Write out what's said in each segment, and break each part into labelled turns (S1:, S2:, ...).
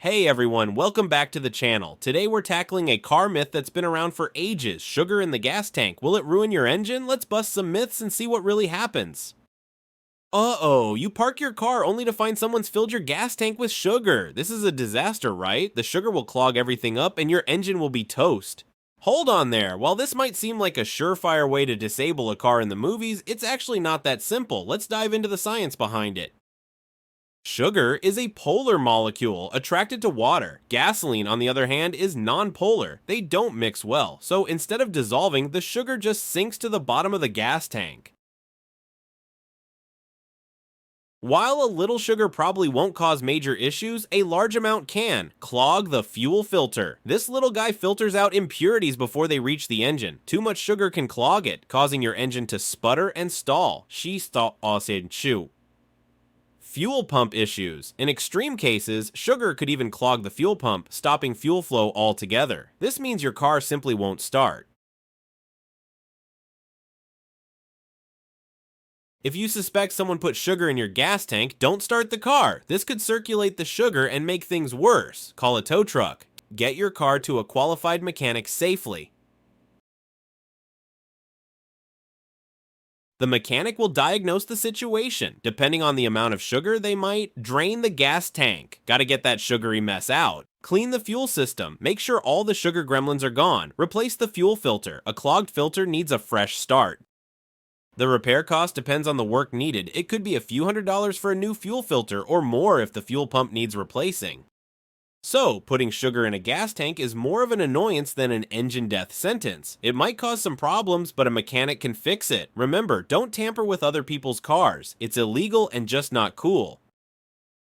S1: Hey everyone, welcome back to the channel. Today we're tackling a car myth that's been around for ages. Sugar in the gas tank. Will it ruin your engine? Let's bust some myths and see what really happens. Uh-oh, you park your car only to find someone's filled your gas tank with sugar. This is a disaster, right? The sugar will clog everything up and your engine will be toast. Hold on there. While this might seem like a surefire way to disable a car in the movies, it's actually not that simple. Let's dive into the science behind it. Sugar is a polar molecule attracted to water. Gasoline, on the other hand, is nonpolar. They don't mix well, so instead of dissolving, the sugar just sinks to the bottom of the gas tank. While a little sugar probably won't cause major issues, a large amount can clog the fuel filter. This little guy filters out impurities before they reach the engine. Too much sugar can clog it, causing your engine to sputter and stall. Fuel pump issues. In extreme cases, sugar could even clog the fuel pump, stopping fuel flow altogether. This means your car simply won't start. If you suspect someone put sugar in your gas tank, don't start the car. This could circulate the sugar and make things worse. Call a tow truck. Get your car to a qualified mechanic safely. The mechanic will diagnose the situation. Depending on the amount of sugar, they might drain the gas tank. Gotta get that sugary mess out. Clean the fuel system. Make sure all the sugar gremlins are gone. Replace the fuel filter. A clogged filter needs a fresh start. The repair cost depends on the work needed. It could be a few $100s for a new fuel filter or more if the fuel pump needs replacing. So, putting sugar in a gas tank is more of an annoyance than an engine death sentence. It might cause some problems, but a mechanic can fix it. Remember, don't tamper with other people's cars. It's illegal and just not cool.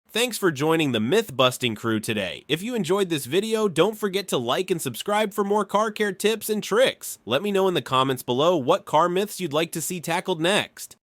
S1: Thanks for joining the myth-busting crew today. If you enjoyed this video, don't forget to like and subscribe for more car care tips and tricks. Let me know in the comments below what car myths you'd like to see tackled next.